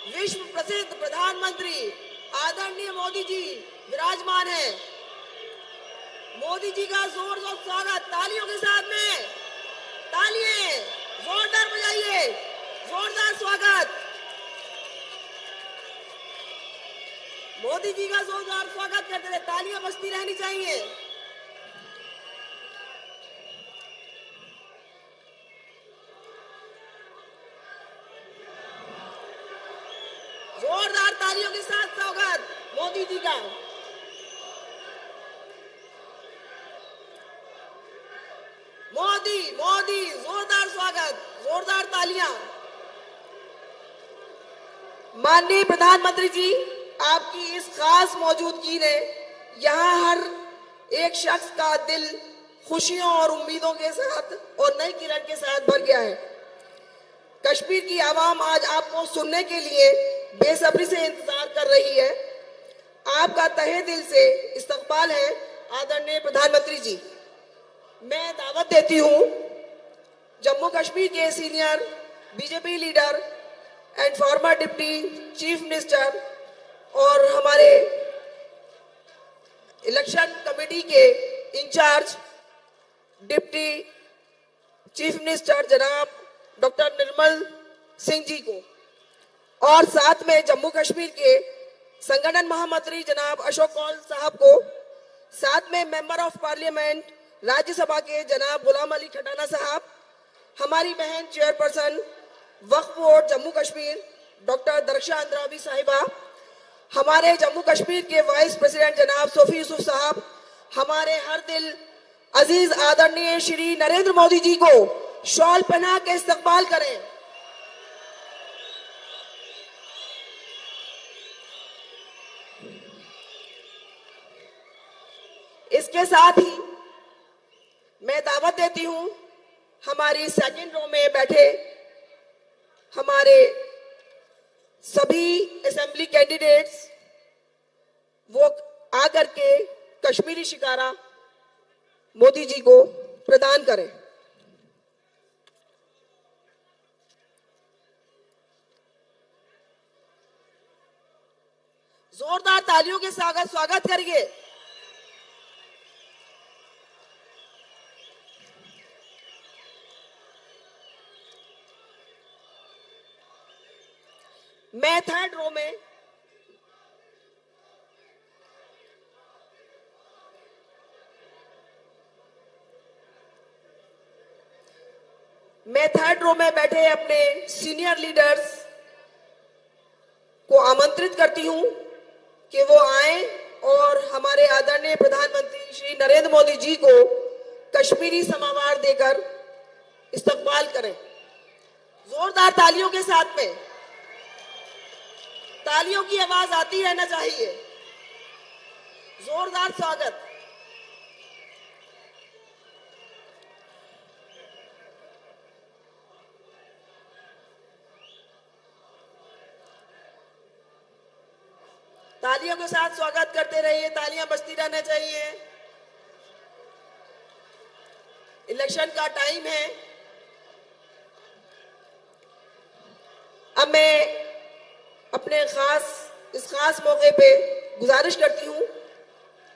विश्व प्रसिद्ध प्रधानमंत्री आदरणीय मोदी जी विराजमान है। मोदी जी का जोरदार स्वागत तालियों के साथ में, तालियां जोरदार बजाइए, जोरदार स्वागत। मोदी जी का जोरदार स्वागत करते रहे, तालियां बजती रहनी चाहिए। जोरदार तालियों के साथ स्वागत मोदी जी का। मोदी मोदी जोरदार स्वागत, जोरदार तालियां। माननीय प्रधानमंत्री जी, आपकी इस खास मौजूदगी ने यहाँ हर एक शख्स का दिल खुशियों और उम्मीदों के साथ और नई किरण के साथ भर गया है। कश्मीर की आवाम आज आपको सुनने के लिए बेसब्री से इंतजार कर रही है। आपका तहे दिल से इस्तकबाल है आदरणीय प्रधानमंत्री जी। मैं दावत देती हूं जम्मू कश्मीर के senior BJP leader and farmer deputy chief minister और हमारे इलेक्शन कमेटी के इंचार्ज डिप्टी चीफ मिनिस्टर जनाब डॉक्टर निर्मल सिंह जी को, और साथ में जम्मू कश्मीर के संगठन महामंत्री जनाब अशोक कौल साहब को, साथ में मेंबर ऑफ पार्लियामेंट राज्यसभा के जनाब गुलाम अली खटाना साहब, हमारी बहन चेयरपर्सन वक्फ बोर्ड जम्मू कश्मीर डॉक्टर दरक्षा अंद्राबी साहिबा, हमारे जम्मू कश्मीर के वाइस प्रेसिडेंट जनाब सोफी यूसुफ साहब, हमारे हर दिल अजीज आदरणीय श्री नरेंद्र मोदी जी को शॉल पहना के इस्तकबाल करें। इसके साथ ही मैं दावत देती हूं हमारी सेकंड रो में बैठे हमारे सभी असेंबली कैंडिडेट्स, वो आकर के कश्मीरी शिकारा मोदी जी को प्रदान करें। जोरदार तालियों के साथ स्वागत करिए। मैं थर्ड रो में बैठे अपने सीनियर लीडर्स को आमंत्रित करती हूं कि वो आए और हमारे आदरणीय प्रधानमंत्री श्री नरेंद्र मोदी जी को कश्मीरी समावार देकर इस्तकबाल करें। जोरदार तालियों के साथ में, तालियों की आवाज आती रहना चाहिए। जोरदार स्वागत। तालियों के साथ स्वागत करते रहिए, तालियां बजती रहना चाहिए। इलेक्शन का टाइम है। अब मैं अपने इस खास मौके पे गुजारिश करती हूं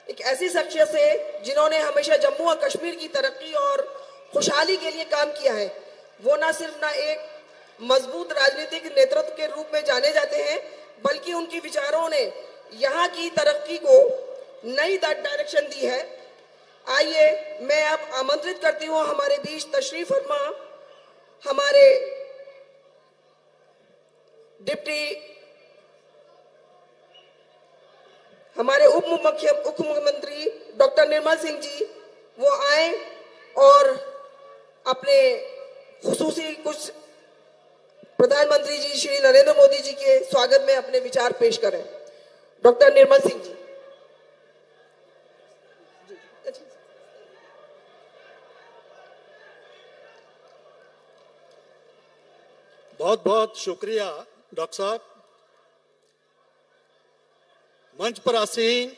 एक ऐसी शख्सियत से जिन्होंने हमेशा जम्मू और कश्मीर की तरक्की और खुशहाली के लिए काम किया है। वो ना सिर्फ एक मजबूत राजनीतिक नेतृत्व के रूप में जाने जाते हैं, बल्कि उनकी विचारों ने यहाँ की तरक्की को नई डायरेक्शन दी है। आइए मैं अब आमंत्रित करती हूँ हमारे बीच तशरीफ फरमा हमारे उप मुख्यमंत्री डॉक्टर निर्मल सिंह जी, वो आए और अपने खुसूसी कुछ प्रधानमंत्री जी श्री नरेंद्र मोदी जी के स्वागत में अपने विचार पेश करें। डॉक्टर निर्मल सिंह जी। बहुत बहुत शुक्रिया डॉक्टर साहब। मंच पर आसीन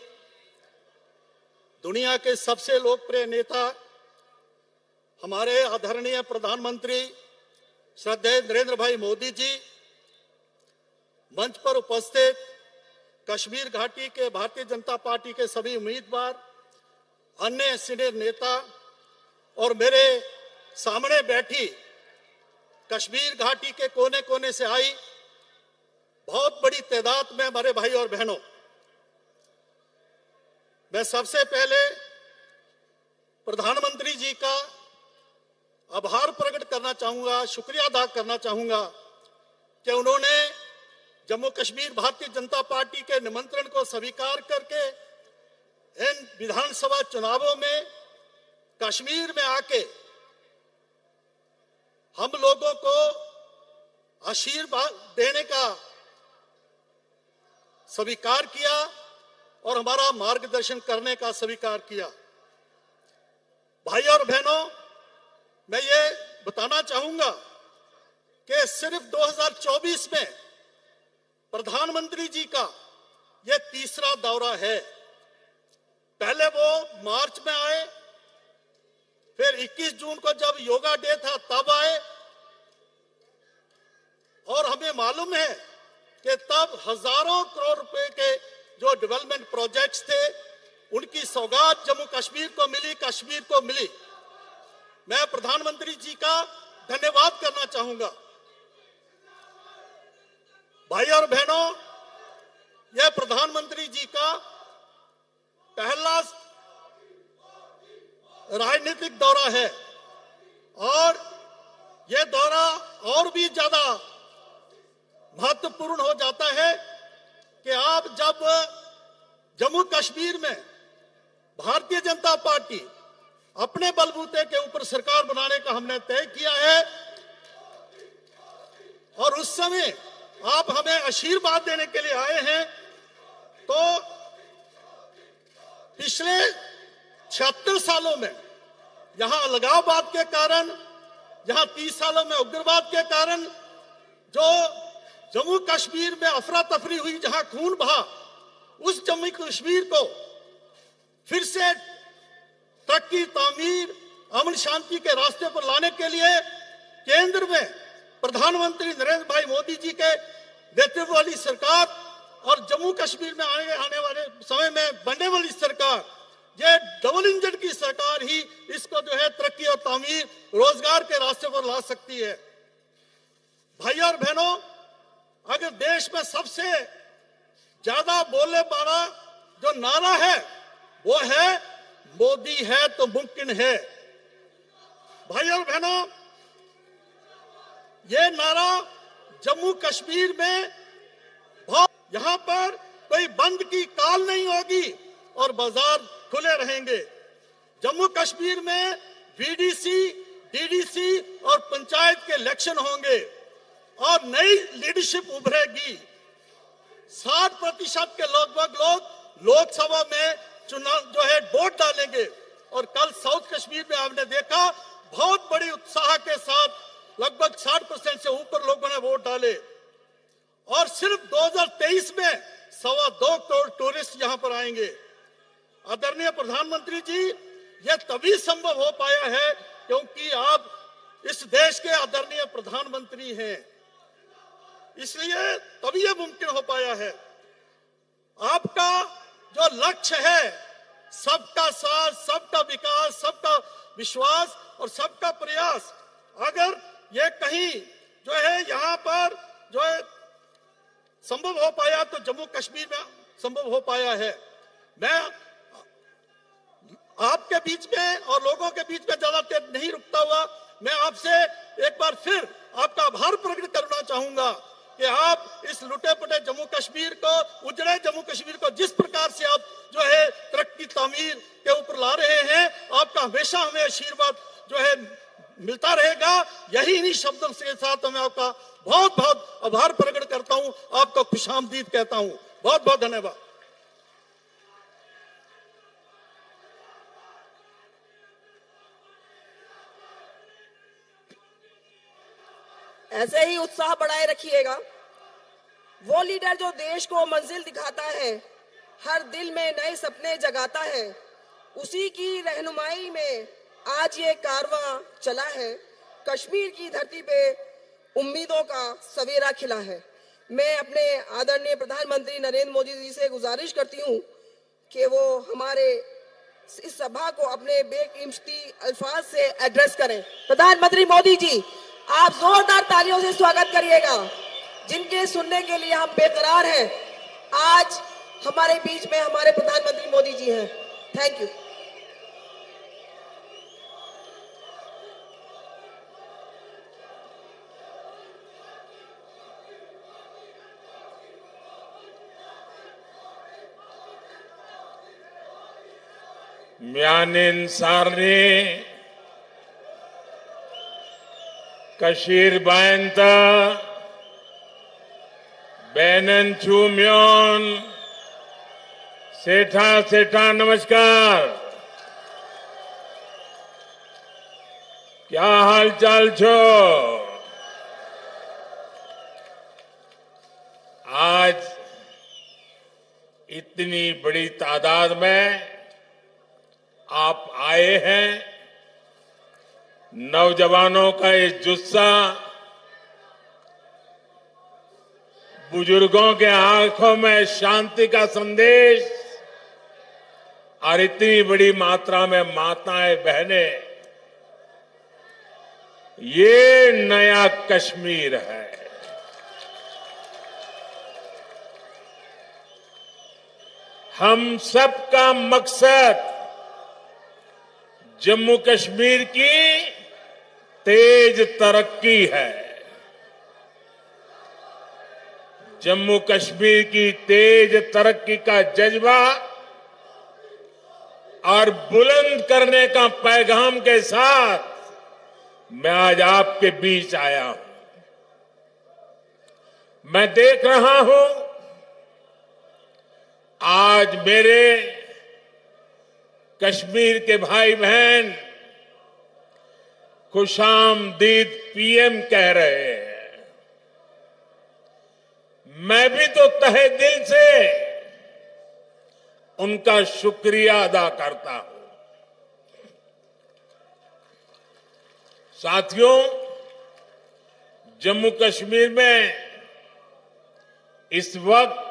दुनिया के सबसे लोकप्रिय नेता हमारे आदरणीय प्रधानमंत्री श्रद्धेय नरेंद्र भाई मोदी जी, मंच पर उपस्थित कश्मीर घाटी के भारतीय जनता पार्टी के सभी उम्मीदवार, अन्य सीनियर नेता और मेरे सामने बैठी कश्मीर घाटी के कोने कोने से आई बहुत बड़ी तादाद में हमारे भाई और बहनों, मैं सबसे पहले प्रधानमंत्री जी का आभार प्रकट करना चाहूंगा, शुक्रिया अदा करना चाहूंगा कि उन्होंने जम्मू कश्मीर भारतीय जनता पार्टी के निमंत्रण को स्वीकार करके इन विधानसभा चुनावों में कश्मीर में आके हम लोगों को आशीर्वाद देने का स्वीकार किया और हमारा मार्गदर्शन करने का स्वीकार किया। भाई और बहनों, मैं ये बताना चाहूंगा कि सिर्फ 2024 में प्रधानमंत्री जी का यह तीसरा दौरा है। पहले वो मार्च में आए, फिर 21 जून को जब योगा डे था तब आए, और हमें मालूम है कि तब हजारों करोड़ रुपए के जो डेवलपमेंट प्रोजेक्ट्स थे उनकी सौगात जम्मू कश्मीर को मिली, कश्मीर को मिली। मैं प्रधानमंत्री जी का धन्यवाद करना चाहूंगा। भाई और बहनों, यह प्रधानमंत्री जी का पहला राजनीतिक दौरा है और यह दौरा और भी ज्यादा महत्वपूर्ण हो जाता है कि आप जब जम्मू कश्मीर में भारतीय जनता पार्टी अपने बलबूते के ऊपर सरकार बनाने का हमने तय किया है और उस समय आप हमें आशीर्वाद देने के लिए आए हैं, तो पिछले 76 सालों में यहां अलगाववाद के कारण, यहां 30 सालों में उग्रवाद के कारण जो जम्मू कश्मीर में अफरा तफरी हुई, जहां खून बहा, उस जम्मू कश्मीर को फिर से तरक्की, तामीर, अमन शांति के रास्ते पर लाने के लिए केंद्र में प्रधानमंत्री नरेंद्र भाई मोदी जी के नेतृत्व वाली सरकार और जम्मू कश्मीर में आने वाले समय में बनने वाली सरकार, ये डबल इंजन की सरकार ही इसको जो है तरक्की और तामीर, रोजगार के रास्ते पर ला सकती है। भाई और बहनों, अगर देश में सबसे ज्यादा बोलने वाला जो नारा है वो है मोदी है तो मुमकिन है। भाई और बहनों, ये नारा जम्मू कश्मीर में यहां पर कोई बंद की काल नहीं होगी और बाजार खुले रहेंगे। जम्मू कश्मीर में वीडीसी, डीडीसी और पंचायत के इलेक्शन होंगे और नई लीडरशिप उभरेगी। 60% के लगभग लोग लोकसभा में चुनाव जो है वोट डालेंगे और कल साउथ कश्मीर में आपने देखा बहुत बड़ी उत्साह के साथ लगभग 60% से ऊपर लोगों ने वोट डाले और सिर्फ 2023 में 2.25 करोड़ टूरिस्ट यहां पर आएंगे। आदरणीय प्रधानमंत्री जी, यह तभी संभव हो पाया है क्योंकि आप इस देश के आदरणीय प्रधानमंत्री हैं, इसलिए तभी यह मुमकिन हो पाया है। आपका जो लक्ष्य है, सबका साथ, सबका विकास, सबका विश्वास और सबका प्रयास, अगर ये कहीं जो है यहाँ पर जो है संभव हो पाया तो जम्मू कश्मीर में संभव हो पाया है। मैं आपके बीच में और लोगों के बीच में ज्यादा देर नहीं रुकता हुआ मैं आपसे एक बार फिर आपका आभार प्रकट करना चाहूंगा कि आप इस लुटे पुटे जम्मू कश्मीर को, उजड़े जम्मू कश्मीर को जिस प्रकार से आप जो है तरक्की तामीर के ऊपर ला रहे हैं, आपका हमेशा हमें आशीर्वाद जो है मिलता रहेगा। यही इन्हीं शब्दों के साथ मैं आपका बहुत बहुत आभार प्रकट करता हूं, आपको खुशामदीद कहता हूं। बहुत बहुत धन्यवाद। ऐसे ही उत्साह बढ़ाए रखिएगा। वो लीडर जो देश को मंजिल दिखाता है, हर दिल में नए सपने जगाता है, उसी की रहनुमाई में आज ये कारवां चला है। कश्मीर की धरती पे उम्मीदों का सवेरा खिला है। मैं अपने आदरणीय प्रधानमंत्री नरेंद्र मोदी जी से गुजारिश करती हूं कि वो हमारे इस सभा को अपने बेकिमती अल्फाज से एड्रेस करें। प्रधानमंत्री मोदी जी, आप जोरदार तालियों से स्वागत करिएगा। जिनके सुनने के लिए हम बेकरार हैं, आज हमारे बीच में हमारे प्रधानमंत्री मोदी जी हैं। Thank you. म्यानिन सारनी कशीर बायंता बैनन चूम्योन सेठा नमस्कार। क्या हाल चाल छो? आज इतनी बड़ी तादाद में आप आए हैं। नौजवानों का ये जुस्सा, बुजुर्गों के आंखों में शांति का संदेश और इतनी बड़ी मात्रा में माताएं बहनें, ये नया कश्मीर है। हम सबका मकसद जम्मू कश्मीर की तेज तरक्की है। जम्मू कश्मीर की तेज तरक्की का जज्बा और बुलंद करने का पैगाम के साथ मैं आज आपके बीच आया हूं। मैं देख रहा हूं आज मेरे कश्मीर के भाई बहन खुशामदीद पीएम कह रहे हैं। मैं भी तो तहे दिल से उनका शुक्रिया अदा करता हूं। साथियों, जम्मू कश्मीर में इस वक्त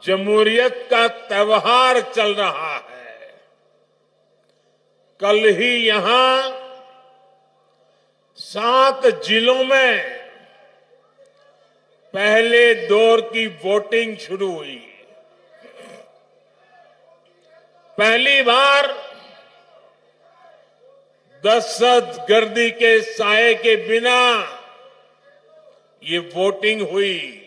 जमहूरियत का त्योहार चल रहा है। कल ही यहां 7 जिलों में पहले दौर की वोटिंग शुरू हुई। पहली बार दहशतगर्दी के साए के बिना ये वोटिंग हुई।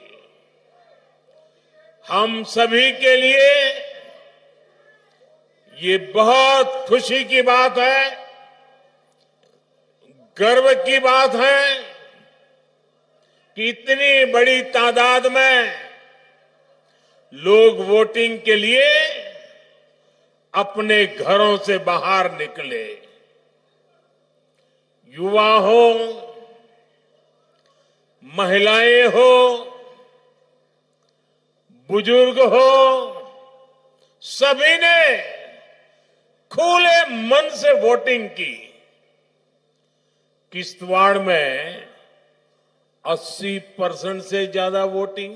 हम सभी के लिए ये बहुत खुशी की बात है, गर्व की बात है कि इतनी बड़ी तादाद में लोग वोटिंग के लिए अपने घरों से बाहर निकले। युवा हो, महिलाएं हो, बुजुर्ग हो, सभी ने खुले मन से वोटिंग की। किश्तवाड़ में 80% से ज्यादा वोटिंग,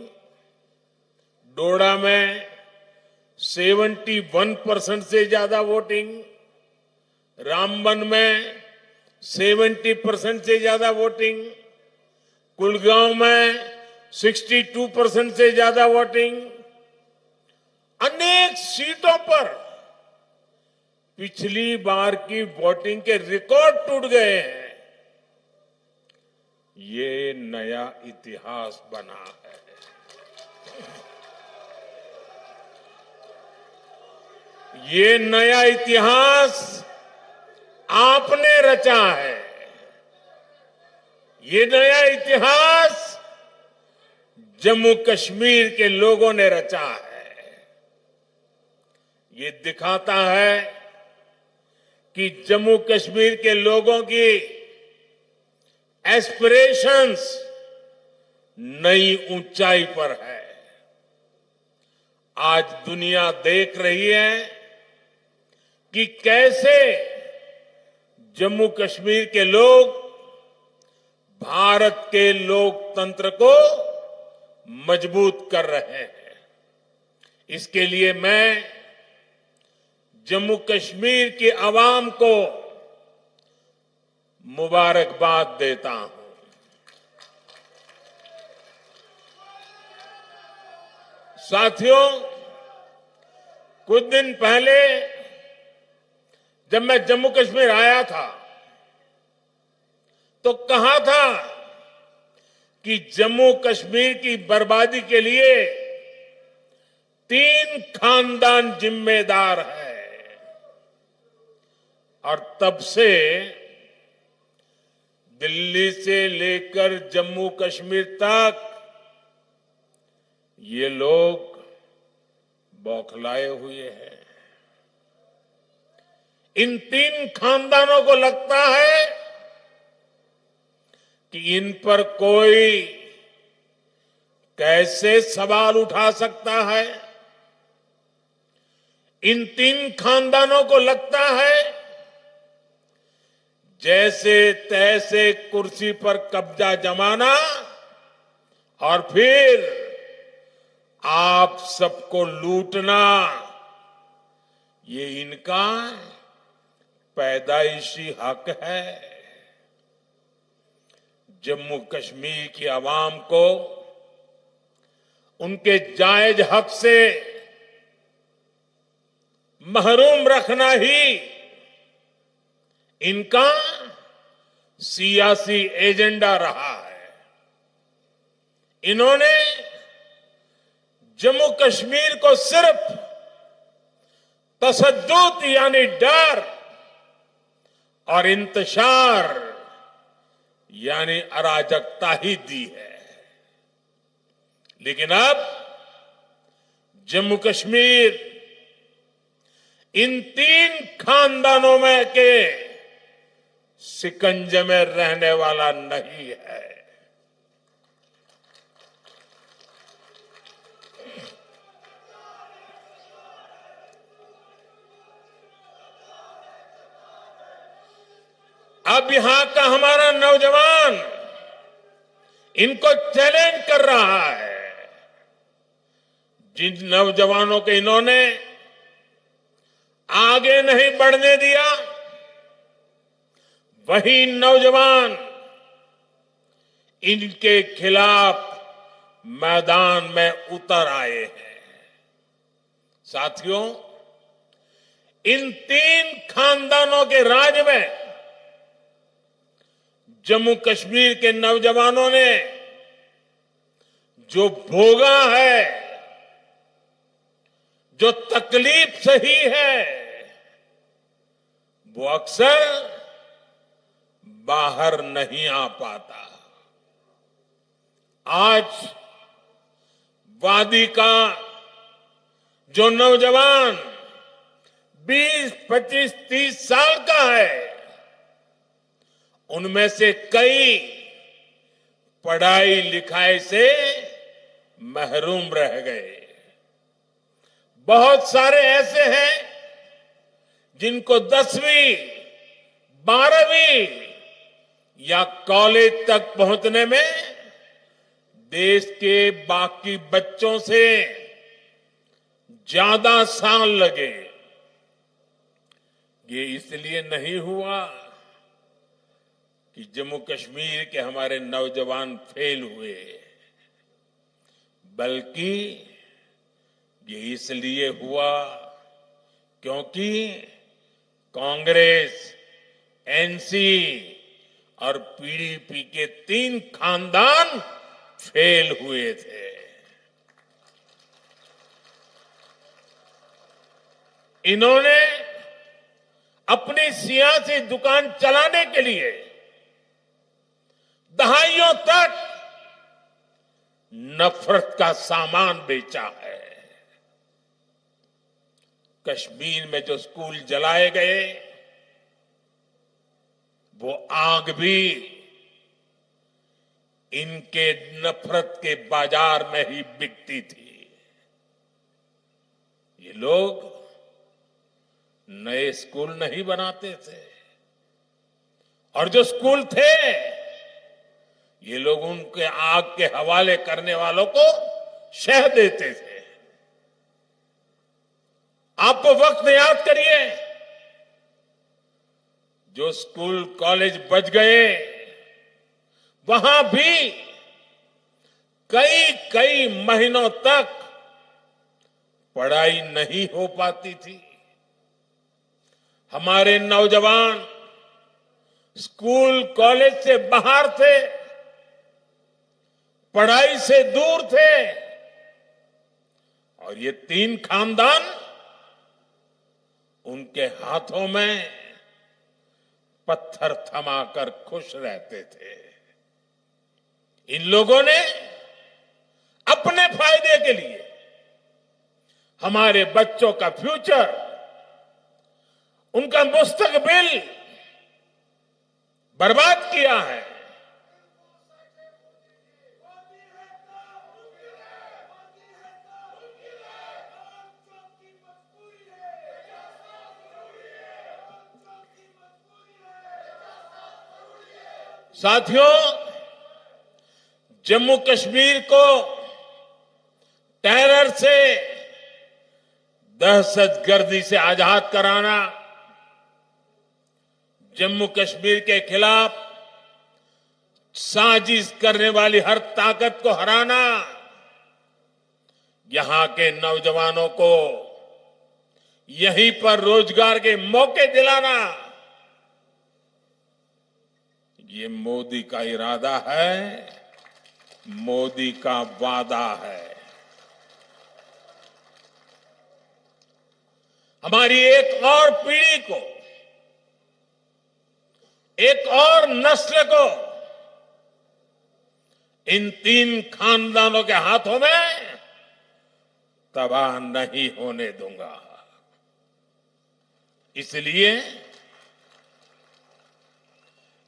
डोडा में 71% से ज्यादा वोटिंग, रामबन में 70% से ज्यादा वोटिंग, कुलगांव में 62% से ज्यादा वोटिंग। अनेक सीटों पर पिछली बार की वोटिंग के रिकॉर्ड टूट गए हैं। ये नया इतिहास बना है। ये नया इतिहास आपने रचा है। ये नया इतिहास जम्मू कश्मीर के लोगों ने रचा है। ये दिखाता है कि जम्मू कश्मीर के लोगों की एस्पिरेशंस नई ऊंचाई पर है। आज दुनिया देख रही है कि कैसे जम्मू कश्मीर के लोग भारत के लोकतंत्र को मजबूत कर रहे हैं। इसके लिए मैं जम्मू कश्मीर की आवाम को मुबारकबाद देता हूं। साथियों, कुछ दिन पहले जब मैं जम्मू कश्मीर आया था तो कहा था कि जम्मू कश्मीर की बर्बादी के लिए 3 खानदान जिम्मेदार है। और तब से दिल्ली से लेकर जम्मू कश्मीर तक ये लोग बौखलाए हुए हैं। इन 3 खानदानों को लगता है कि इन पर कोई कैसे सवाल उठा सकता है। इन 3 खानदानों को लगता है जैसे तैसे कुर्सी पर कब्जा जमाना और फिर आप सबको लूटना, ये इनका पैदाइशी हक है। जम्मू कश्मीर की आवाम को उनके जायज हक से महरूम रखना ही इनका सियासी एजेंडा रहा है। इन्होंने जम्मू कश्मीर को सिर्फ तशद्दुद यानी डर और इंतशार यानी अराजकता ही दी है। लेकिन अब जम्मू कश्मीर इन 3 खानदानों में के शिकंजे में रहने वाला नहीं है। अब यहां का हमारा नौजवान इनको चैलेंज कर रहा है। जिन नौजवानों के इन्होंने आगे नहीं बढ़ने दिया, वही नौजवान इनके खिलाफ मैदान में उतर आए हैं। साथियों, इन 3 खानदानों के राज में जम्मू कश्मीर के नौजवानों ने जो भोगा है, जो तकलीफ सही है, वो अक्सर बाहर नहीं आ पाता। आज वादी का जो नौजवान 20, 25, 30 साल का है, उनमें से कई पढ़ाई लिखाई से महरूम रह गए। बहुत सारे ऐसे हैं जिनको 10वीं, 12वीं या कॉलेज तक पहुंचने में देश के बाकी बच्चों से ज्यादा साल लगे। ये इसलिए नहीं हुआ कि जम्मू कश्मीर के हमारे नौजवान फेल हुए, बल्कि ये इसलिए हुआ क्योंकि कांग्रेस, एनसी और पीडीपी के 3 खानदान फेल हुए थे। इन्होंने अपनी सियासी दुकान चलाने के लिए दहाइयों तक नफरत का सामान बेचा है। कश्मीर में जो स्कूल जलाए गए, वो आग भी इनके नफरत के बाजार में ही बिकती थी। ये लोग नए स्कूल नहीं बनाते थे, और जो स्कूल थे, ये लोग उनके आग के हवाले करने वालों को शह देते थे। आप वो वक्त याद करिए जो स्कूल कॉलेज बच गए, वहां भी कई कई महीनों तक पढ़ाई नहीं हो पाती थी। हमारे नौजवान स्कूल कॉलेज से बाहर थे, पढ़ाई से दूर थे, और ये तीन खानदान उनके हाथों में पत्थर थमाकर खुश रहते थे। इन लोगों ने अपने फायदे के लिए हमारे बच्चों का फ्यूचर, उनका मुस्तकबिल बर्बाद किया है। साथियों, जम्मू कश्मीर को टेरर से, दहशतगर्दी से आजाद कराना, जम्मू कश्मीर के खिलाफ साजिश करने वाली हर ताकत को हराना, यहां के नौजवानों को यहीं पर रोजगार के मौके दिलाना, ये मोदी का इरादा है, मोदी का वादा है। हमारी एक और पीढ़ी को, एक और नस्ल को इन तीन खानदानों के हाथों में तबाह नहीं होने दूंगा। इसलिए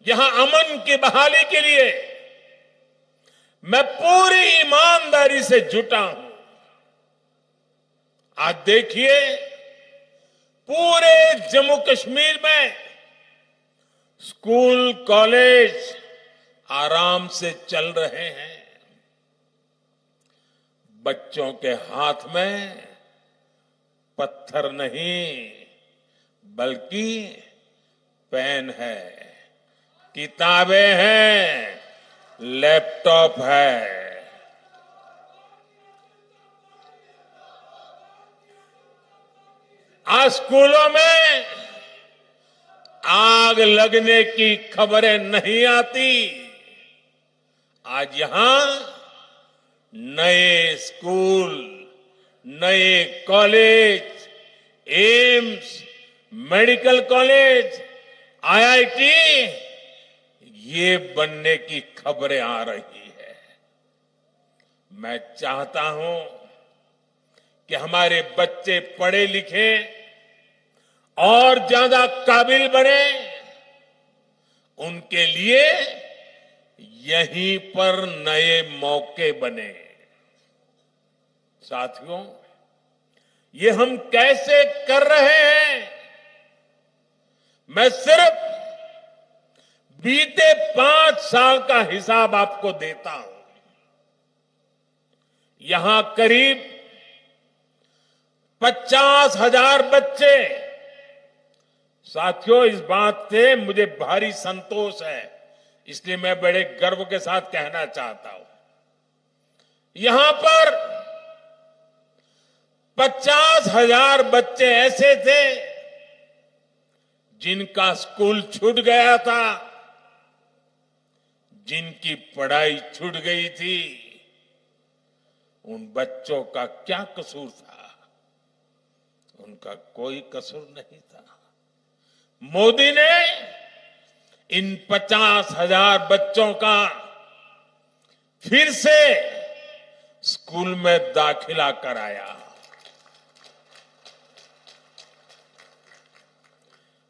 यहां अमन की बहाली के लिए मैं पूरी ईमानदारी से जुटा हूं। आज देखिए, पूरे जम्मू कश्मीर में स्कूल कॉलेज आराम से चल रहे हैं। बच्चों के हाथ में पत्थर नहीं, बल्कि पेन है, किताबें हैं, लैपटॉप है। आज स्कूलों में आग लगने की खबरें नहीं आती। आज यहां नए स्कूल, नए college, AIIMS, medical college, IIT, ये बनने की खबरें आ रही है। मैं चाहता हूं कि हमारे बच्चे पढ़े लिखे और ज्यादा काबिल बने, उनके लिए यहीं पर नए मौके बने। साथियों, ये हम कैसे कर रहे हैं? मैं सिर्फ बीते 5 साल का हिसाब आपको देता हूं। यहां करीब 50,000 बच्चे, साथियों इस बात से मुझे भारी संतोष है, इसलिए मैं बड़े गर्व के साथ कहना चाहता हूं, यहां पर 50,000 बच्चे ऐसे थे जिनका स्कूल छूट गया था, जिनकी पढ़ाई छूट गई थी। उन बच्चों का क्या कसूर था? उनका कोई कसूर नहीं था। मोदी ने इन 50,000 बच्चों का फिर से स्कूल में दाखिला कराया।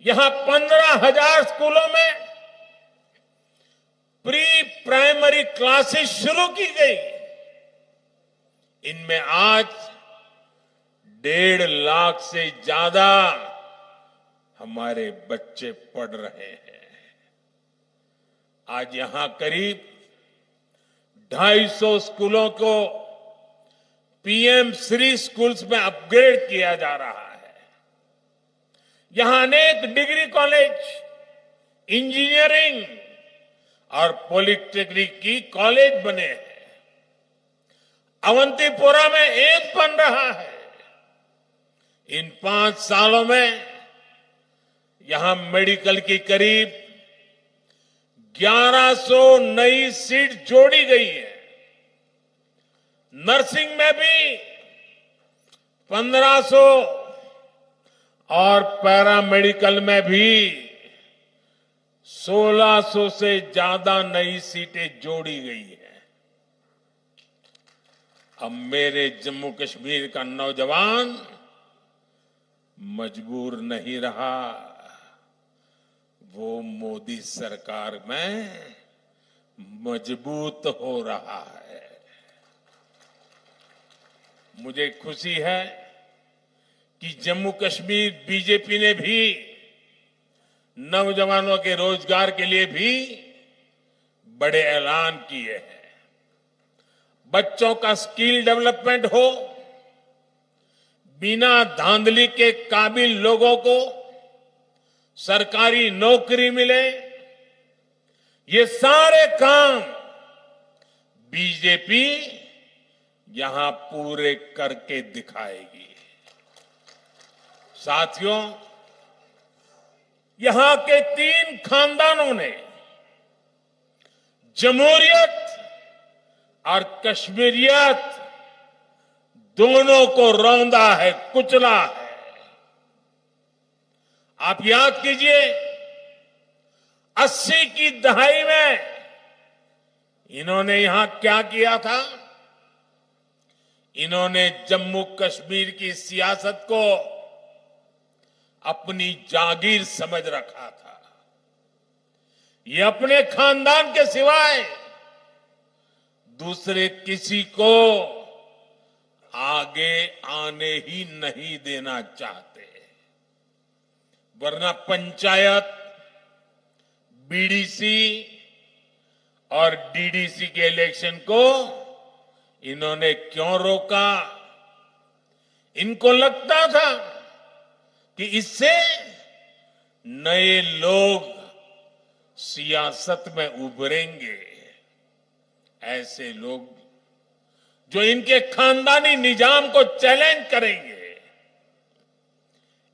यहां 15,000 स्कूलों में प्री प्राइमरी क्लासेस शुरू की गई। इनमें आज 1.5 लाख से ज्यादा हमारे बच्चे पढ़ रहे हैं। आज यहां करीब 250 स्कूलों को पीएम श्री स्कूल्स में अपग्रेड किया जा रहा है। यहां अनेक डिग्री कॉलेज, इंजीनियरिंग और पॉलिटेक्निक की कॉलेज बने हैं। अवंतीपोरा में एक बन रहा है। इन 5 सालों में यहां मेडिकल की करीब 1100 नई सीट जोड़ी गई है। नर्सिंग में भी 1500 और पैरामेडिकल में भी 1600 से ज्यादा नई सीटें जोड़ी गई है। अब मेरे जम्मू कश्मीर का नौजवान मजबूर नहीं रहा, वो मोदी सरकार में मजबूत हो रहा है। मुझे खुशी है कि जम्मू कश्मीर बीजेपी ने भी नौजवानों के रोजगार के लिए भी बड़े ऐलान किए हैं। बच्चों का स्किल डेवलपमेंट हो, बिना धांधली के काबिल लोगों को सरकारी नौकरी मिले, ये सारे काम बीजेपी यहां पूरे करके दिखाएगी। साथियों, यहां के 3 खानदानों ने जमहूरियत और कश्मीरियत दोनों को रौंदा है, कुचला है। आप याद कीजिए, 80 की दहाई में इन्होंने यहां क्या किया था? इन्होंने जम्मू कश्मीर की सियासत को अपनी जागीर समझ रखा था। ये अपने खानदान के सिवाय दूसरे किसी को आगे आने ही नहीं देना चाहते, वरना पंचायत, बीडीसी और डीडीसी के इलेक्शन को इन्होंने क्यों रोका? इनको लगता था कि इससे नए लोग सियासत में उभरेंगे। ऐसे लोग जो इनके खानदानी निजाम को चैलेंज करेंगे।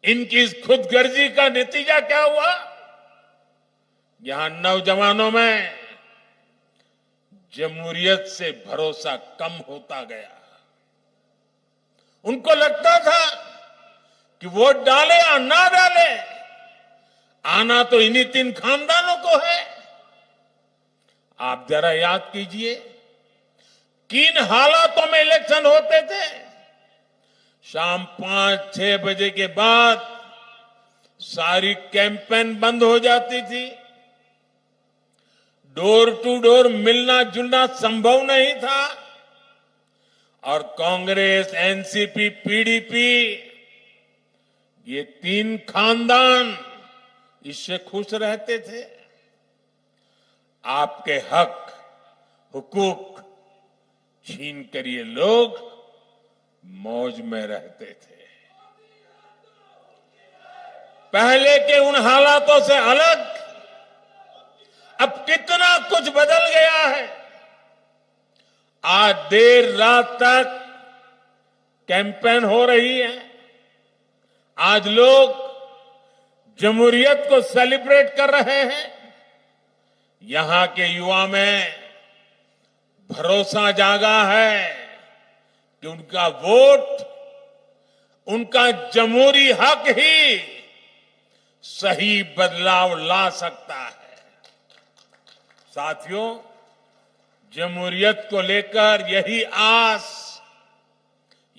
इनकी इस खुदगर्जी का नतीजा क्या हुआ? यहां नौजवानों में जमहूरियत से भरोसा कम होता गया। उनको लगता था कि वोट डाले या ना डाले, आना तो इन्हीं 3 खानदानों को है। आप जरा याद कीजिए, किन हालातों में इलेक्शन होते थे। शाम 5-6 बजे के बाद सारी कैंपेन बंद हो जाती थी। डोर टू डोर मिलना जुलना संभव नहीं था और कांग्रेस, एनसीपी, पीडीपी, ये 3 खानदान इससे खुश रहते थे। आपके हक, हुकूक छीन कर ये लोग मौज में रहते थे। पहले के उन हालातों से अलग अब कितना कुछ बदल गया है। आज देर रात तक कैंपेन हो रही है। आज लोग जमहूरियत को सेलिब्रेट कर रहे हैं। यहां के युवा में भरोसा जागा है कि उनका वोट, उनका जमहूरी हक ही सही बदलाव ला सकता है। साथियों, जमहूरियत को लेकर यही आस,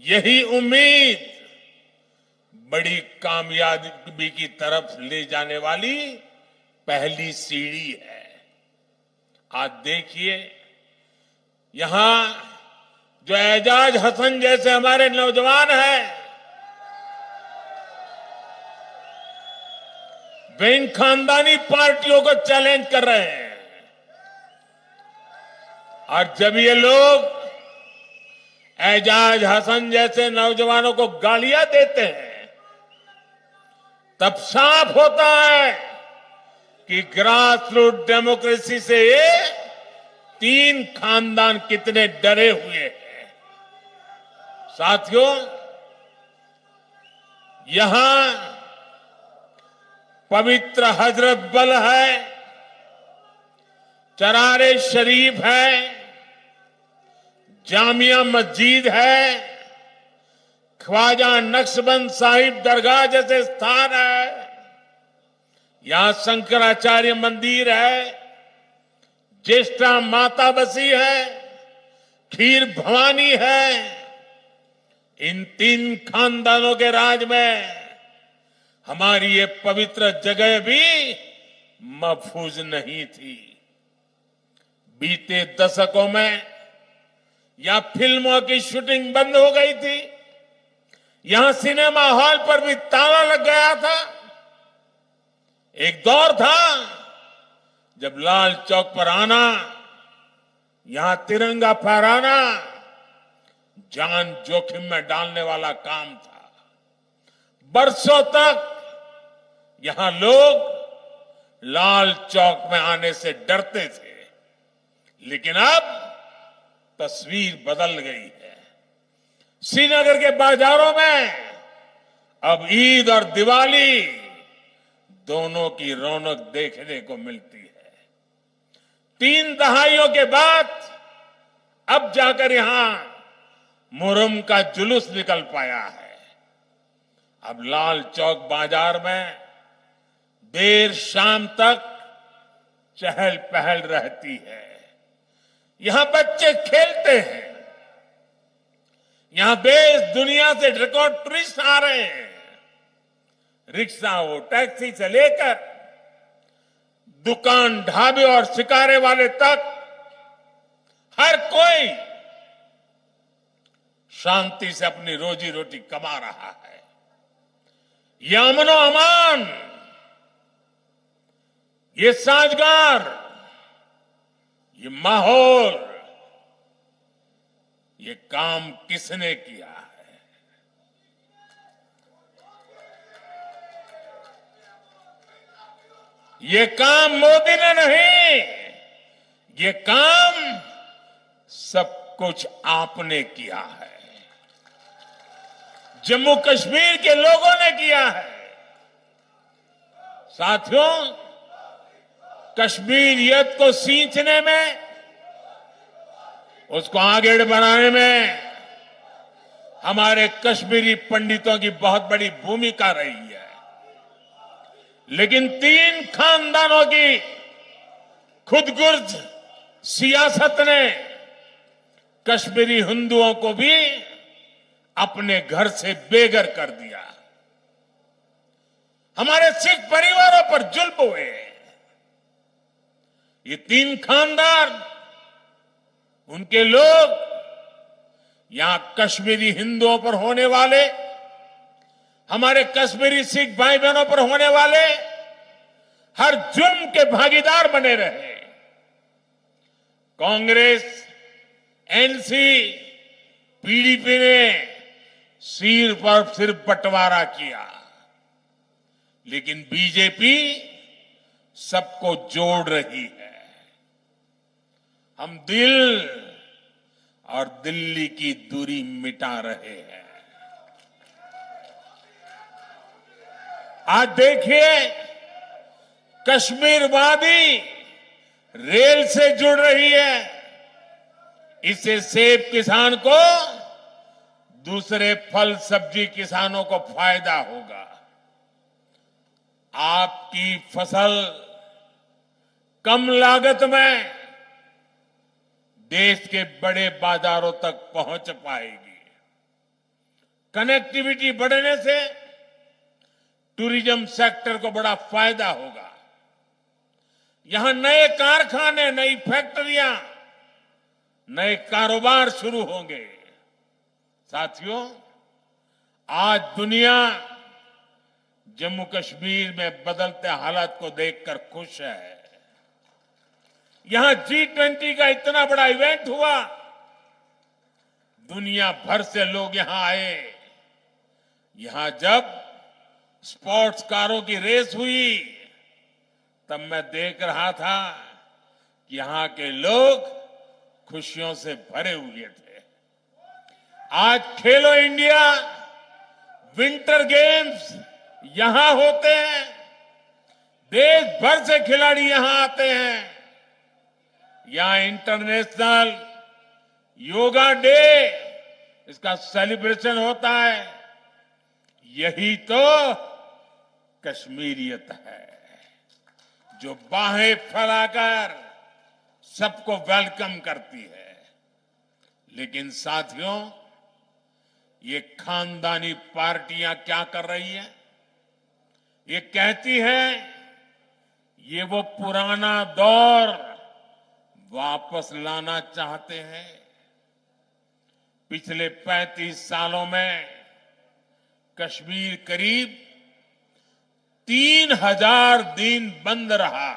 यही उम्मीद बड़ी कामयाबी की तरफ ले जाने वाली पहली सीढ़ी है। आज देखिए, यहां जो एजाज हसन जैसे हमारे नौजवान हैं, वे इन खानदानी पार्टियों को चैलेंज कर रहे हैं। और जब ये लोग एजाज हसन जैसे नौजवानों को गालियां देते हैं, तब साफ होता है कि ग्रास रूट डेमोक्रेसी से ये तीन खानदान कितने डरे हुए हैं। साथियों, यहां पवित्र हजरत बल है, चरारे शरीफ है, जामिया मस्जिद है, ख्वाजा नक्शबंद साहिब दरगाह जैसे स्थान है, यहां शंकराचार्य मंदिर है, ज्येष्ठा माता बसी है, खीर भवानी है। इन तीन खानदानों के राज में हमारी ये पवित्र जगह भी महफूज नहीं थी। बीते दशकों में या फिल्मों की शूटिंग बंद हो गई थी, यहां सिनेमा हॉल पर भी ताला लग गया था। एक दौर था जब लाल चौक पर आना, यहां तिरंगा फहराना जान जोखिम में डालने वाला काम था। बरसों तक यहां लोग लाल चौक में आने से डरते थे, लेकिन अब तस्वीर बदल गई है। श्रीनगर के बाजारों में अब ईद और दिवाली दोनों की रौनक देखने को मिलती है। 3 दहाइयों के बाद अब जाकर यहां मुहर्रम का जुलूस निकल पाया है। अब लाल चौक बाजार में देर शाम तक चहल पहल रहती है। यहां बच्चे खेलते हैं, यहां देश दुनिया से रिकॉर्ड टूरिस्ट आ रहे हैं। रिक्शा हो, टैक्सी से लेकर दुकान, ढाबे और शिकारे वाले तक हर कोई शांति से अपनी रोजी रोटी कमा रहा है। ये अमनो अमान, ये साजगार, ये माहौल, ये काम किसने किया है? ये काम मोदी ने नहीं, ये काम सब कुछ आपने किया है, जम्मू कश्मीर के लोगों ने किया है। साथियों, कश्मीरियत को सींचने में, उसको आगे बढ़ाने में हमारे कश्मीरी पंडितों की बहुत बड़ी भूमिका रही है। लेकिन 3 खानदानों की खुदगर्ज सियासत ने कश्मीरी हिंदुओं को भी अपने घर से बेघर कर दिया। हमारे सिख परिवारों पर जुल्म हुए। ये 3 खानदान, उनके लोग यहां कश्मीरी हिंदुओं पर होने वाले, हमारे कश्मीरी सिख भाई बहनों पर होने वाले हर जुल्म के भागीदार बने रहे। कांग्रेस, एनसी, पीडीपी ने सिर पर सिर बंटवारा किया, लेकिन बीजेपी सबको जोड़ रही है। हम दिल और दिल्ली की दूरी मिटा रहे हैं। आज देखिए, कश्मीर वादी रेल से जुड़ रही है। इससे सेब किसान को, दूसरे फल सब्जी किसानों को फायदा होगा। आपकी फसल कम लागत में देश के बड़े बाजारों तक पहुंच पाएगी। कनेक्टिविटी बढ़ने से टूरिज्म सेक्टर को बड़ा फायदा होगा। यहां नए कारखाने, नई फैक्ट्रियां, नए कारोबार शुरू होंगे। साथियों, आज दुनिया जम्मू कश्मीर में बदलते हालात को देखकर खुश है। यहां G20 का इतना बड़ा इवेंट हुआ, दुनिया भर से लोग यहां आए। यहां जब स्पोर्ट्स कारों की रेस हुई तब मैं देख रहा था कि यहां के लोग खुशियों से भरे हुए थे। आज खेलो इंडिया विंटर गेम्स यहां होते हैं, देश भर से खिलाड़ी यहां आते हैं। यहां इंटरनेशनल योगा डे इसका सेलिब्रेशन होता है। यही तो कश्मीरियत है, जो बाहें फैलाकर सबको वेलकम करती है। लेकिन साथियों, ये खानदानी पार्टियां क्या कर रही हैं? ये कहती हैं ये वो पुराना दौर वापस लाना चाहते हैं। पिछले 35 सालों में कश्मीर करीब 3000 दिन बंद रहा।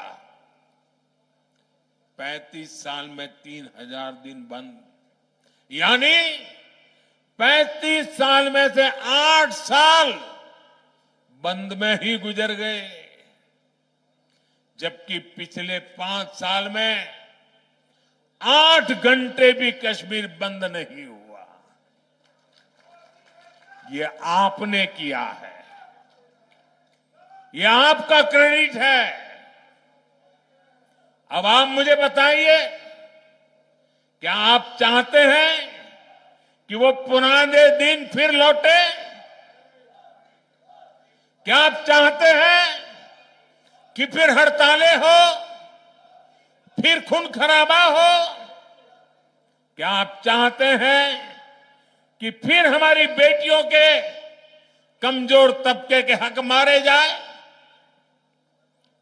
35 साल में 3000 दिन बंद, यानी 35 साल में से 8 साल बंद में ही गुजर गए। जबकि पिछले 5 साल में 8 घंटे भी कश्मीर बंद नहीं हुआ। ये आपने किया है, ये आपका क्रेडिट है। अब आप मुझे बताइए, क्या आप चाहते हैं कि वो पुराने दिन फिर लौटे? क्या आप चाहते हैं कि फिर हड़तालें हो, फिर खून खराबा हो? क्या आप चाहते हैं कि फिर हमारी बेटियों के कमजोर तबके के हक मारे जाए?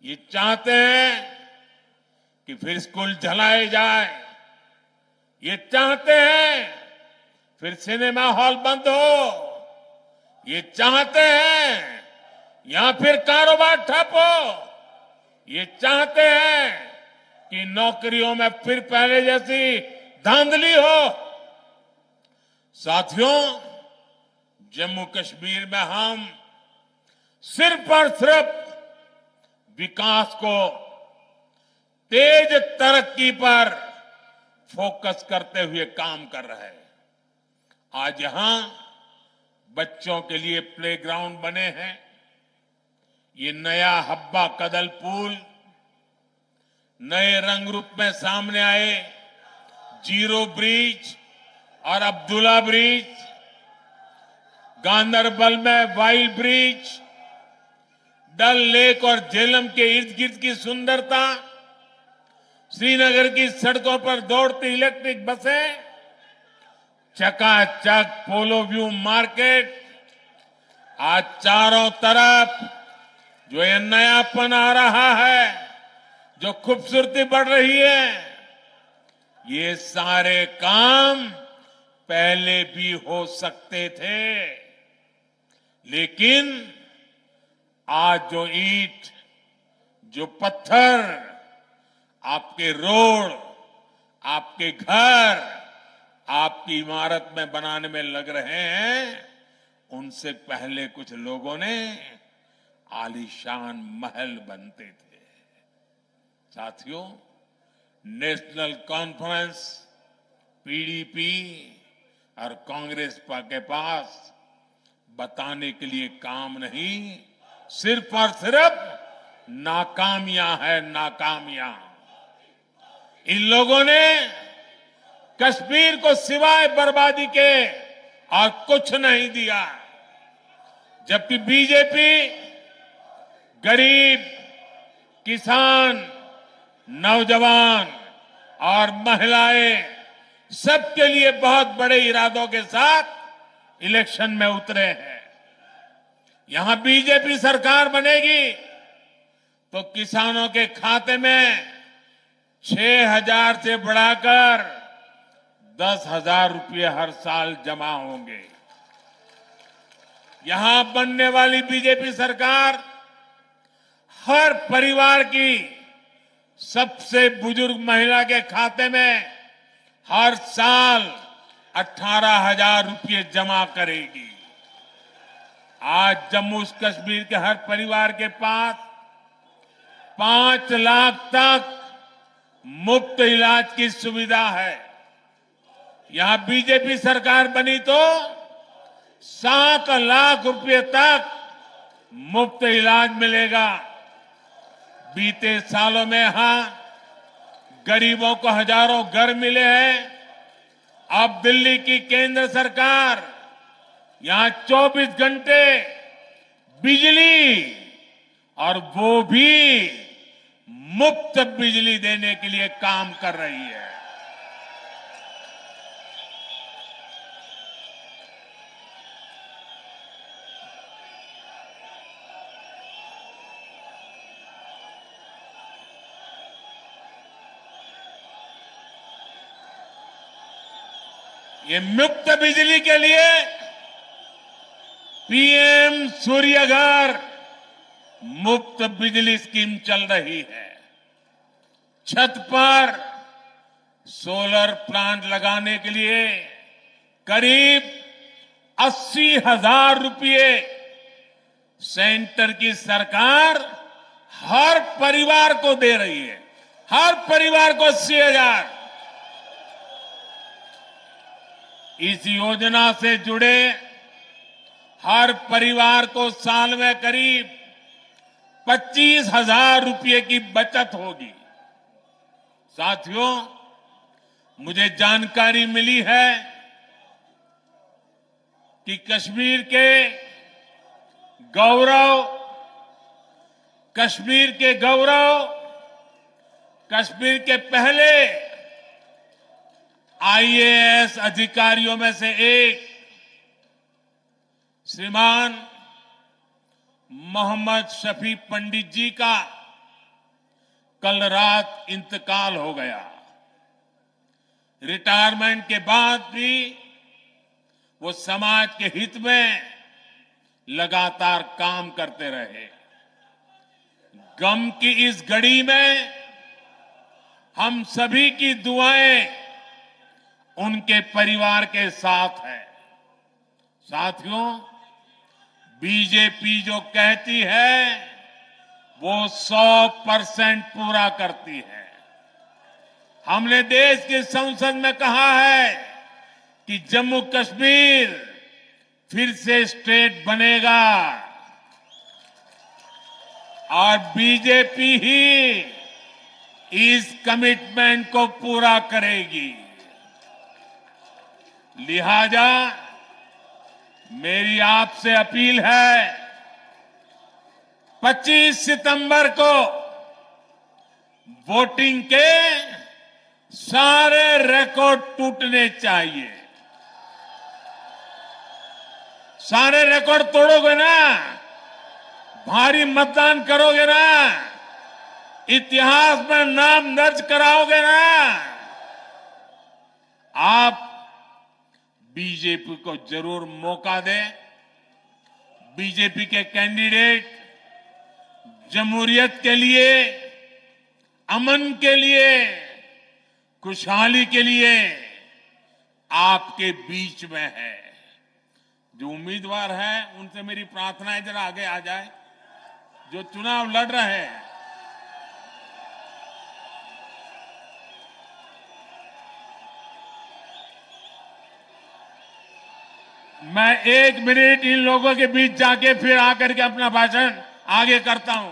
ये चाहते हैं कि फिर स्कूल जलाए जाए? ये चाहते हैं फिर सिनेमा हॉल बंद हो? ये चाहते हैं या फिर कारोबार ठप हो? ये चाहते हैं कि नौकरियों में फिर पहले जैसी धांधली हो? साथियों, जम्मू कश्मीर में हम सिर्फ और सिर्फ विकास को, तेज तरक्की पर फोकस करते हुए काम कर रहे हैं। आज यहां बच्चों के लिए प्लेग्राउंड बने हैं। ये नया हब्बा कदल पुल, नए रंग रूप में सामने आए जीरो ब्रिज और अब्दुल्ला ब्रिज, गांदरबल में वाइल ब्रिज, डल लेक और झेलम के इर्द गिर्द की सुंदरता, श्रीनगर की सड़कों पर दौड़ती इलेक्ट्रिक बसें, चकाचक पोलो व्यू मार्केट, आज चारों तरफ जो ये नयापन आ रहा है, जो खूबसूरती बढ़ रही है, ये सारे काम पहले भी हो सकते थे। लेकिन आज जो ईंट, जो पत्थर आपके रोड, आपके घर, आपकी इमारत में बनाने में लग रहे हैं, उनसे पहले कुछ लोगों ने आलीशान महल बनते थे। साथियों, नेशनल कॉन्फ्रेंस, पीडीपी और कांग्रेस के पास बताने के लिए काम नहीं, सिर्फ और सिर्फ नाकामियां है, नाकामियां। इन लोगों ने कश्मीर को सिवाय बर्बादी के और कुछ नहीं दिया। जबकि बीजेपी गरीब, किसान, नौजवान और महिलाएं सबके लिए बहुत बड़े इरादों के साथ इलेक्शन में उतरे हैं। यहां बीजेपी सरकार बनेगी तो किसानों के खाते में 6,000 से बढ़ाकर 10,000 रुपये हर साल जमा होंगे। यहां बनने वाली बीजेपी सरकार हर परिवार की सबसे बुजुर्ग महिला के खाते में हर साल 18,000 रुपये जमा करेगी। आज जम्मू कश्मीर के हर परिवार के पास 5 लाख तक मुफ्त इलाज की सुविधा है। यहां बीजेपी सरकार बनी तो 7 लाख रुपए तक मुफ्त इलाज मिलेगा। बीते सालों में यहां गरीबों को हजारों घर मिले हैं। अब दिल्ली की केंद्र सरकार यहां 24 घंटे बिजली, और वो भी मुफ्त बिजली देने के लिए काम कर रही है। ये मुफ्त बिजली के लिए पीएम सूर्यघर मुफ्त बिजली स्कीम चल रही है। छत पर सोलर प्लांट लगाने के लिए करीब 80,000 रुपये सेंटर की सरकार हर परिवार को दे रही है। हर परिवार को 80,000। इस योजना से जुड़े हर परिवार को साल में करीब 25,000 रुपये की बचत होगी। साथियों, मुझे जानकारी मिली है कि कश्मीर के गौरव, कश्मीर के पहले आईएएस अधिकारियों में से एक श्रीमान मोहम्मद शफी पंडित जी का कल रात इंतकाल हो गया। रिटायरमेंट के बाद भी वो समाज के हित में लगातार काम करते रहे। गम की इस घड़ी में हम सभी की दुआएं उनके परिवार के साथ है। साथियों, बीजेपी जो कहती है वो 100% पूरा करती है। हमने देश की संसद में कहा है कि जम्मू कश्मीर फिर से स्टेट बनेगा और बीजेपी ही इस कमिटमेंट को पूरा करेगी। लिहाजा मेरी आपसे अपील है, 25 सितंबर को वोटिंग के सारे रिकॉर्ड टूटने चाहिए। सारे रिकॉर्ड तोड़ोगे ना, भारी मतदान करोगे ना, इतिहास में नाम दर्ज कराओगे ना, आप बीजेपी को जरूर मौका दें। बीजेपी के कैंडिडेट जमहूरियत के लिए, अमन के लिए, खुशहाली के लिए आपके बीच में है। जो उम्मीदवार है उनसे मेरी प्रार्थना है जरा आगे आ जाए, जो चुनाव लड़ रहे हैं। मैं 1 मिनट इन लोगों के बीच जाके फिर आकर के अपना भाषण आगे करता हूं।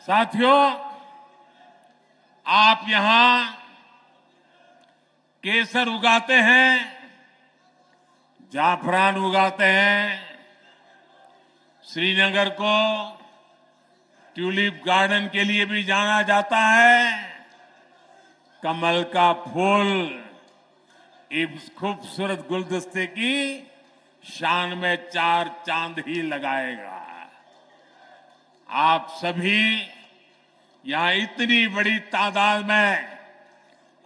साथियों, आप यहां केसर उगाते हैं, जाफरान उगाते हैं। श्रीनगर को ट्यूलिप गार्डन के लिए भी जाना जाता है। कमल का फूल इस खूबसूरत गुलदस्ते की शान में 4 चांद ही लगाएगा। आप सभी यहां इतनी बड़ी तादाद में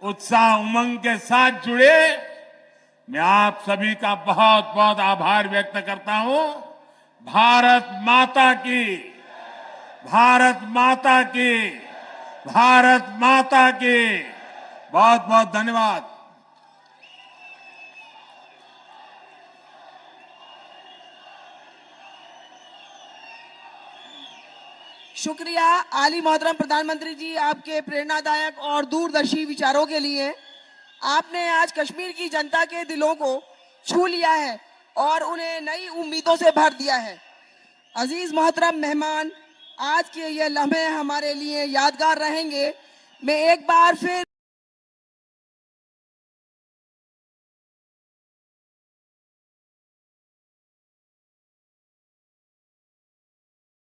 उत्साह उमंग के साथ जुड़े, मैं आप सभी का बहुत बहुत आभार व्यक्त करता हूं। भारत माता की, भारत माता की, भारत माता की। बहुत बहुत धन्यवाद। शुक्रिया आली मोहतरम प्रधानमंत्री जी, आपके प्रेरणादायक और दूरदर्शी विचारों के लिए। आपने आज कश्मीर की जनता के दिलों को छू लिया है और उन्हें नई उम्मीदों से भर दिया है। अजीज मोहतरम मेहमान, आज के ये लम्हे हमारे लिए यादगार रहेंगे। मैं एक बार फिर